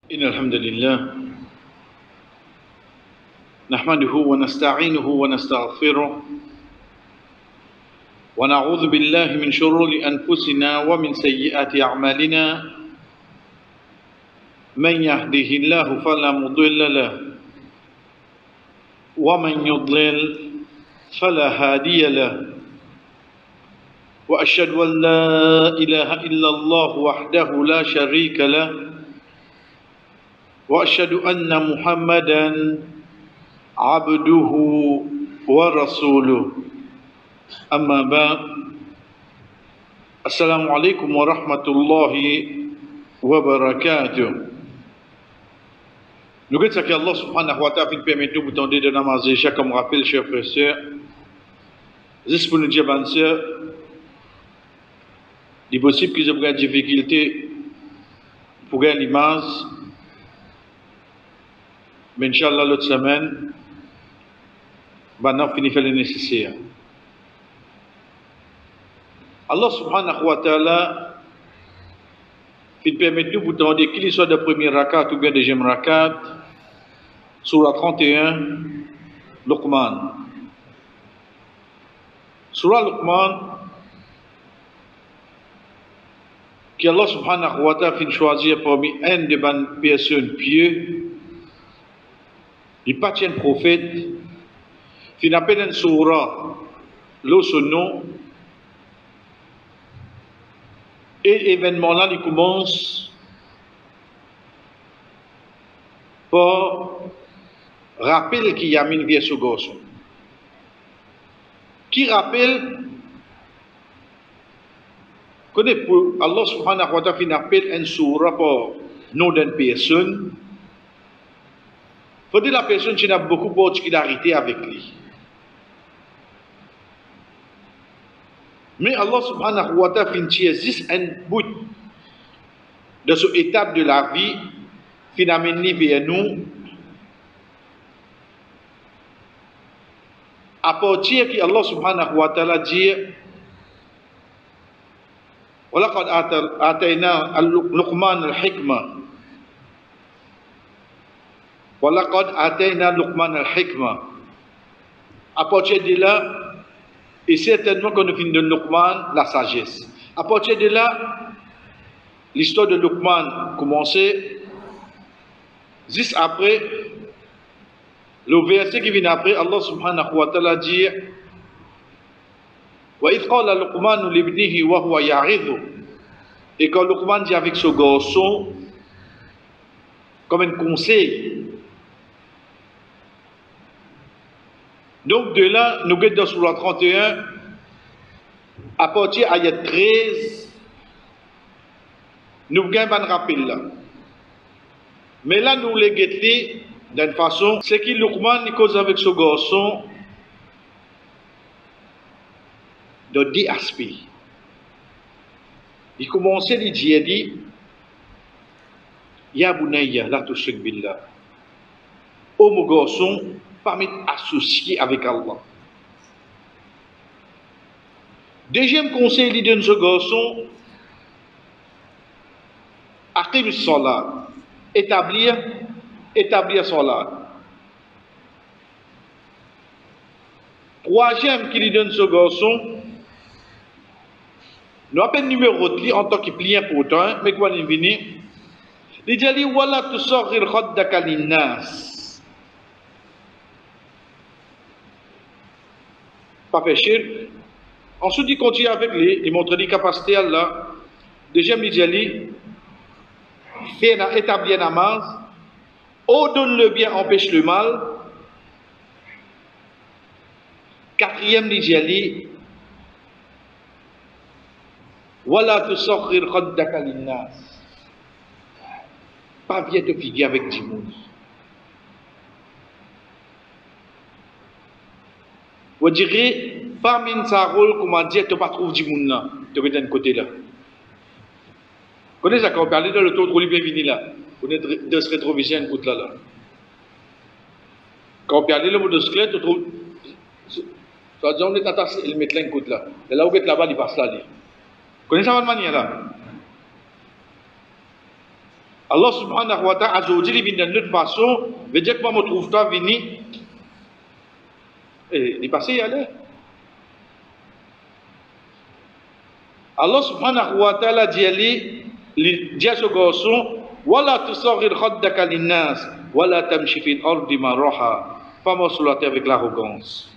إن الحمد لله نحمده ونستعينه ونستغفره ونعوذ بالله من شرور أنفسنا ومن سيئات أعمالنا من يهده الله فلا مضل له ومن يضلل فلا هادي له وأشهد أن لا إله إلا الله وحده لا شريك له وأشهد أن محمدا عبده ورسوله أما بعد السلام عليكم ورحمة الله وبركاته. Nous remercions Allah subhanahu wa ta'ala qui permet de nous tendre de namaz et comme rappel, chers frères et sœurs, juste pour nous dire, bonne sœur, il est possible qu'ils aient des difficultés pour gagner l'image, mais Inch'Allah, l'autre semaine, on a fini de faire le nécessaire. Allah subhanahu wa ta'ala, il permet de nous tendre qu'il soit de premier rakat ou bien deuxième rakat, sur la 31, Luqman. Surah Luqman, qui Allah subhanahu wa ta'ala fait choisir parmi un des bonnes personnes pieuses, il pas un prophète, il appelle un surah, l'eau son nom, et l'événement là, il commence par rappel qu'il y a mis vie sur garçon. Qui rappelle que pour Allah subhanahu wa ta'ala, il appelle un surah par nom d'une personne. Il faut dire la personne qui a beaucoup de particularité avec lui. Mais Allah subhanahu wa ta'ala existe un bout de cette étape de la vie qui amène vers nous à partir que Allah subhanahu wa ta'ala dit وَلَقَدْ آتَيْنَا لُقْمَانَ الْحِكْمَةَ وَلَقَدْ آتَيْنَا لُقْمَانَ الْحِكْمَةَ. À partir de là, et certainement qu'on a fini de Luqman, la sagesse. À partir de là, l'histoire de Luqman commençait. Juste après, le verset qui vient après, Allah subhanahu wa ta'ala dit وَإِذْ قَالَ لُقْمَانُ لِابْنِهِ وَهُوَ يَعِظُهُ. Et quand Luqman dit avec ce garçon, comme un conseil. Donc de là, nous sommes dans Surah 31, à partir de ayat 13, nous avons un rappel là. Mais là, nous les guettons d'une façon, c'est que Luqman cause avec ce garçon de 10 aspects. Il commençait à dire, Ya bunayya, la tushrik billah. Oh mon garçon, pas m'être associé avec Allah. Deuxième conseil, il donne ce garçon, aqim salat, établir salat. Troisième qu'il donne ce garçon, nous appelons numéro de en tant que pliant pourtant, mais quoi il vient, il dit wala tusarrir khaddaka linnas. Pas fait chier. Ensuite, il continue avec lui, il montre les capacités à Allah. Deuxième, il dit faire établir la namaz, ordonne le bien, empêche le mal. Quatrième, il dit wala tusarrir khaddaka linnas. Pas bien te figuer avec du monde. Vous direz, pas min sa rôle, comment dire, tu ne pas trouver du monde là, tu es d'un côté là. Vous connaissez ça quand on parlait de l'auto de bien vini là, vous êtes de se rétroviser un côté là. Quand on parlait le mot de squelette, tu trouves, ça dit on est attaché, il met un côté là. Et là où il est là-bas, il passe là. Vous connaissez ça de manière là. Allah subhanahu wa ta'ala a dit, il vient d'une autre façon, veut dire que moi, je trouve toi venu, et il est passé y aller. Allah subhanahu wa ta'ala dit à ce garçon, Wala tusarrir khaddaka linnas, wala tamshi fil ardi maraha. Pas moi sur la terre avec l'arrogance.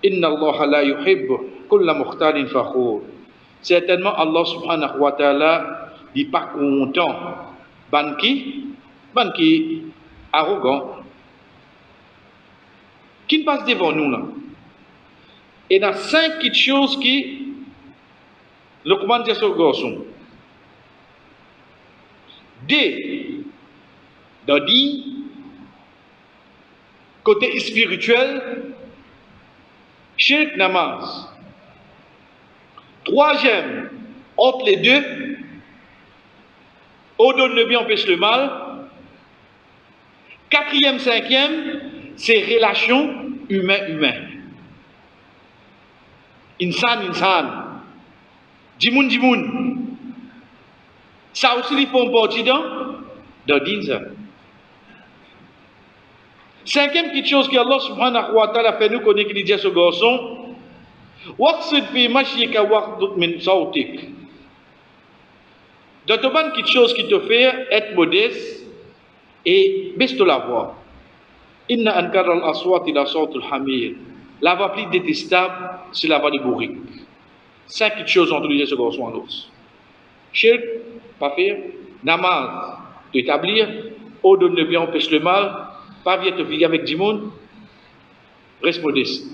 Inna Allah la yuhibbu kulla mukhtalin fakhur. Certainement Allah subhanahu wa ta'ala n'est pas content. Ban qui arrogant. Qui ne passe devant nous là. Et il y a 5 petites choses qui le commande de ce garçon. D. Dodi. Côté spirituel. Shirk namaz. 3e, entre les deux, ordonne le bien, empêche le mal. 4e, 5e, c'est relations humain-humain. Insan. Dimoun. Ça aussi, il faut un parti dans Dinza. 5e petite chose que Allah subhanahu wa ta'ala fait nous connaître qu'il dit à ce garçon, Waqsid fi mashyika waqdud min sawtik. Dans toute petite chose qui te fait être modeste et baisse la voix. Inna ankara al-aswat ila sawtul hamir. La voix plus détestable, c'est la voix du bourrique. 5 petites choses ont utilisé ce garçon en os. Shirk, pas faire. Namaz, d'établir. Ordonne le bien, empêche le mal. Pas viens te fier avec du monde. Reste modeste.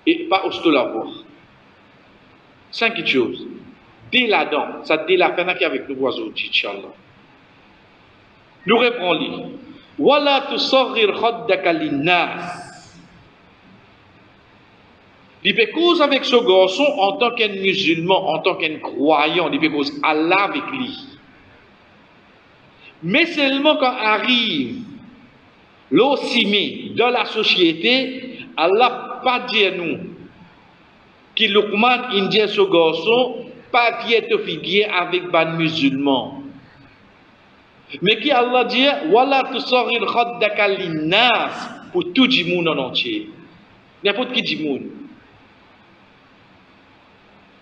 Et pas hostile la voix. 5 petites choses. Dès la dent, ça dès la fin qui avec nous oiseaux, Inch'Allah. Nous répondons. Wala tusarrir khaddaka linnas. Il peut cause avec ce garçon en tant qu'un musulman, en tant qu'un croyant, il peut cause Allah avec lui. Mais seulement quand arrive l'ossimé dans la société, Allah pas dit à nous que Luqman indien ce garçon pas vient te figuer avec ban musulman. Mais qui Allah dit wala tusarrir khaddaka linnas pour tout le monde en entier. N'importe qui du monde.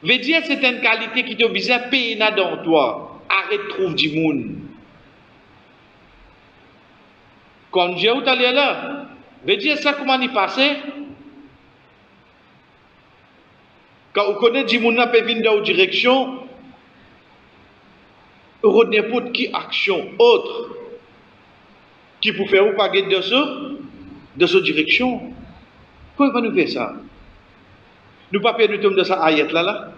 Veut dire c'est une qualité qui te vise à payer dans toi. Arrête trouve du monde. Comme Dieu tout à l'heure là, veut dire ça comment il passé? Quand vous connaissez du monde qui peut venir dans une direction, ou n'importe qui action autre qui peut faire ou pas de cette direction. Pourquoi nous faire ça? Nous pas perdre nous de ça ayat là.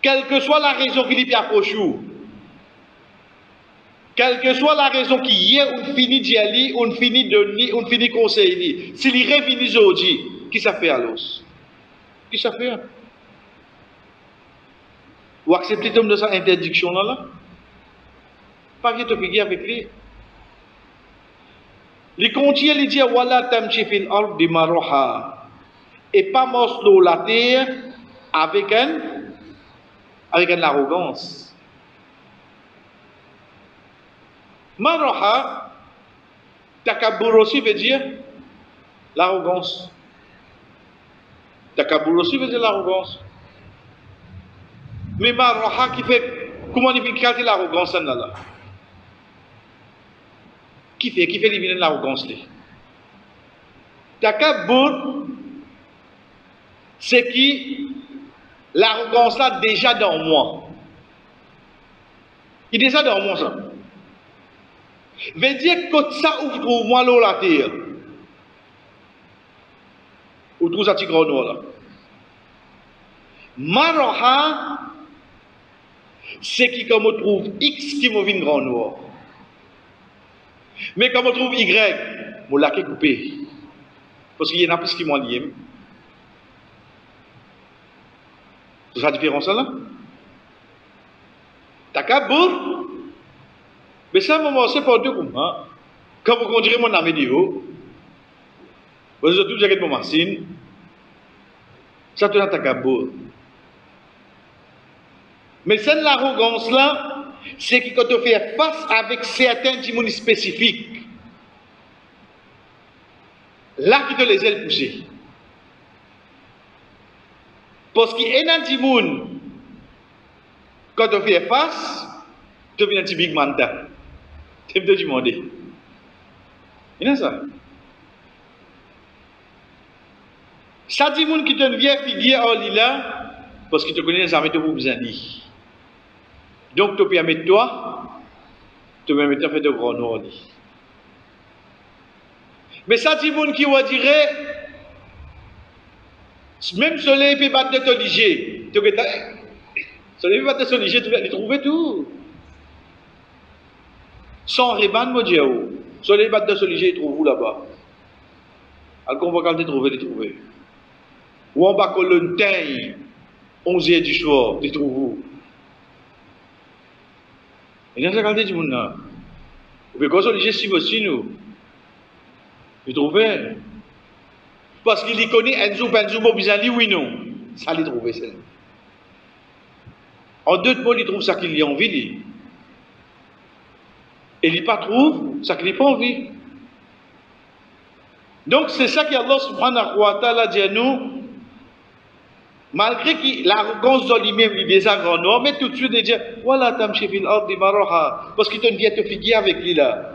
Quelle que soit la raison qui lui approche, quelle que soit la raison qui y est, on finit d'y aller, on finit de donner, on finit conseiller. S'il y revient aujourd'hui, qui ça fait alors? Qui ça fait? Ou accepter de cette interdiction là? Pas bien te figuer avec lui. Les continue, il dit Wala tamshi fil ardi maraha. Et pas morceau la terre avec une arrogance. Maraha, takabur aussi veut dire l'arrogance. Takabur aussi veut dire l'arrogance. Mais maraha qui fait, comment il fait calculer l'arrogance là? Qui fait éliminer l'arrogance là? Takabur, c'est qui l'arrogance là déjà dans moi. Il est déjà dans moi ça. Veut dire que ça ouvre pour moi l'eau la terre. Ou trouve ça petit grand noir là. Maraha, c'est qui comme on trouve X qui me vient grand noir. Mais comme on trouve Y, mon lac est coupé. Parce qu'il y en a plus qui m'ont lié. C'est la différence là? Takabur. Mais ça, c'est pas deux comme ça. Quand vous conduisez mon ami Dieu, vous avez tout dit mon machine. Ça, tu as takabur. Mais c'est l'arrogance là, c'est qui quand on fait face avec certains timons spécifiques, là qui te les ailes pousser. Parce qu'il y a un timon, quand on fait face, tu viens un petit big manta. Tu me demander. Il y a ça. Ça dit moun qui te vient figure en lila, parce qu'il te connaît les amis de vous besoin dire. Donc tu peux mettre toi, tu peux mettre fait de gros noir. Mais ça dit moun qui va dire, même soleil peut battre de ton ligé, tu peux soleil peut battre de ton ligé, tu peux trouver tout. Sans reban, mon Dieu, soleil battre de ton ligé, il trouve où là-bas. Alors qu'on va quand trouver, les trouver. Ou en bas colonne 11h du soir, tu trouves où? Et dans la qualité du monde là. Ou bien quand on dit si aussi nous. Tu trouves? Parce qu'il y connaît un jour, bizarre, oui, non. Ça, il trouve ça. En deux mots, il trouve ça qu'il y a envie. Et il pas trouve ça qu'il n'a pas envie. Donc c'est ça qu'Allah subhanahu wa ta'ala dit à nous. Malgré que l'arrogance de lui-même, il est un grand noir, mais tout de suite, il dit, voilà, tamshi fil ardi maraha. Parce qu'il te vient te figuer avec lui là.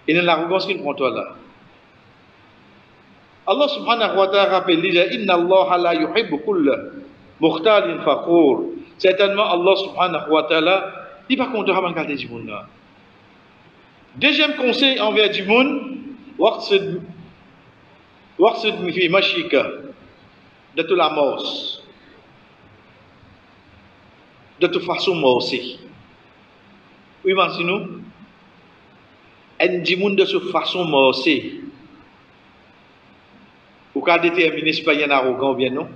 Et dans l'arrogance qu'il prend toi là. Allah subhanahu wa ta'ala rappelle, il dit, inna Allah la yuhibbu kulla mukhtalin fakhur. Certainement, Allah subhanahu wa ta'ala, il n'est pas content de regarder du monde là. Deuxième conseil envers du monde, waqsid fi mashika. De toute la mort, de toute façon mort aussi. Oui, imaginez-nous, un monde de cette façon mort aussi. Ou qu'à déterminer si pas y a un arrogant bien non.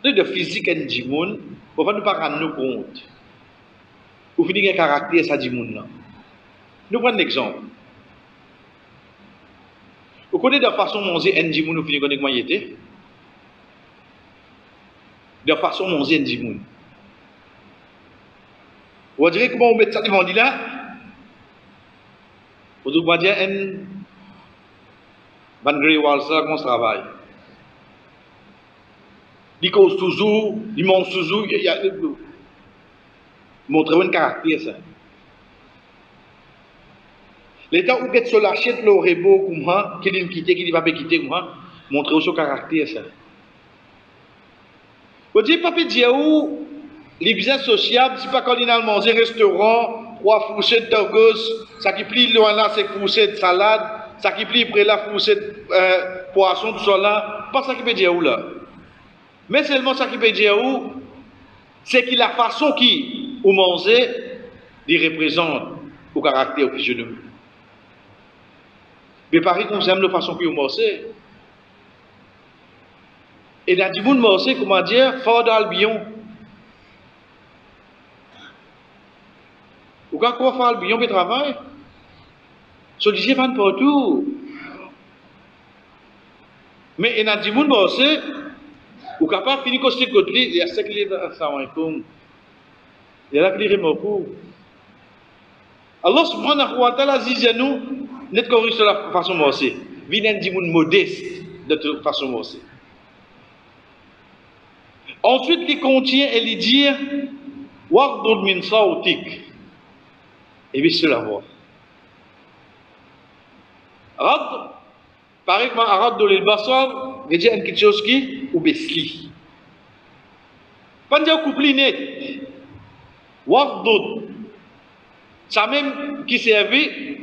De physique un monde, on va ne pas rendre nous compte. Ou finir un caractère ça du monde là. Nous prenons un exemple. Vous connaissez de façon manger un monde ou finir connaître comment il était? De façon manger un monde. Vous direz comment on met ça devant là? Vous devez dire un Van Grewal ça qu'on travaille. Il cause toujours, il montre toujours, il y a montrer un caractère ça. L'état où get sur l'achète le rebo comme ça, qu'il ne quitte, qu'il ne va pas quitter comme ça, montrer son caractère ça. Vous dites, papa Diaou, les business sociables, si pas quand il a mangé restaurant, 3 fourchettes de gosse, ça qui plie loin là, c'est fourchettes salade, ça qui plie près là, fourchettes poisson, tout ça là, pas ça qui peut Diaou là. Mais seulement ça qui peut Diaou, c'est que la façon qui ou manger, il représente au caractère au physionomie. Mais pareil qu'on aime la façon qu'il manger. Et dans le monde morcé, comment dire, fort d'Albion. Ou quand quoi faire Albion pour travail? Solliciter fan partout. Mais dans le monde morcé, ou capable de finir comme ce côté, il y a ce qui est dans sa main. Il y a là qui est mort. Allah subhanahu wa ta'ala dit à nous, n'est corrigé de la façon morcée. Viens du monde modeste de toute façon morcée. Ensuite, il contient et il dit Waqdud min sawtik. Et puis, c'est la voix. Rad, par exemple, Rad de l'Elbasar, il dit quelque chose qui ou besli. Pendant couple net, Waqdud, ça même qui servait,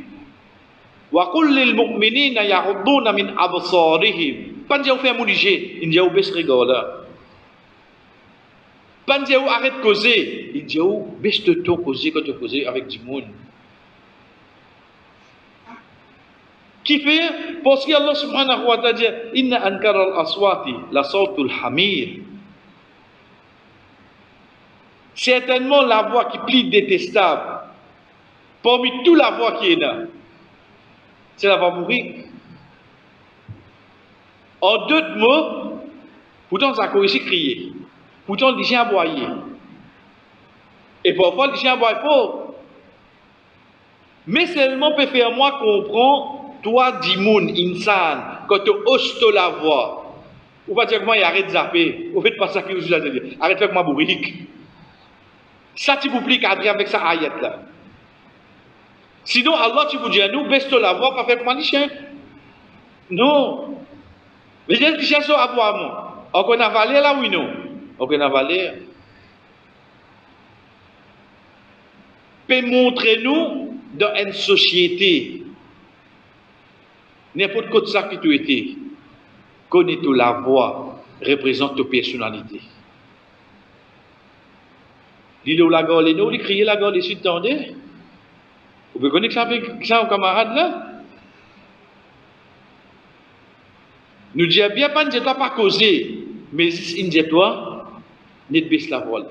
Wa qul lil mu'minina yaghudduna min absarihim. Pendant fait mouliger, il dit au besri gola. Pendant où arrête de causer, il dit où baisse de ton causer quand tu causes avec du monde. Qui fait parce qu'Allah subhanahu wa ta'ala dit inna ankara al-aswati la sawtul hamir. Certainement la voix qui plie détestable parmi toute la voix qui est là, c'est la voix bourrique. En d'autres mots, pourtant ça a corrigé crier. Pourtant, les gens aboyés. Et parfois, les gens voient faux. Mais seulement peut faire moi comprendre, toi, Dimoun, Insan, quand tu oses la voix. Ou pas dire que moi, il arrête de zapper. Ou faites pas ça que je vous ai dit. Arrête avec ma bourrique. Ça, tu vous pliques avec ça, ayat là. Sinon, Allah, tu vous dis à nous, baisse la voix, pas faire comme les chiens. Non. Les gens qui cherchent à boire, moi. On connaît avalé là, oui, non. On connaît avalé. Peut montrer nous dans une société, n'importe quoi de ça qui tu étais, connais tout la voix, représente ta personnalité. L'île où la gorge est nous, il crie la gorge ici, tendez. Vous pouvez connaître ça avec ça, camarade là? Nous disons bien, pas ne pas causer, mais il dit toi, ne baisse la voix.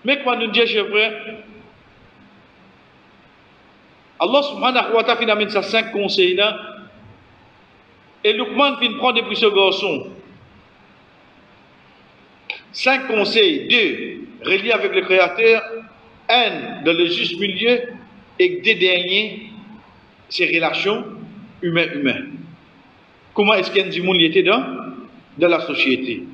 Mais quand nous disons, je frère, Allah subhanahu wa ta'ala amène ça 5 conseils là, et Luqman vient prendre depuis ce garçon. 5 conseils, 2 reliés avec le Créateur, 1 dans le juste milieu, et 2 derniers, ces relations humain-humain. Comment est-ce qu'il y a un monde était dans la société?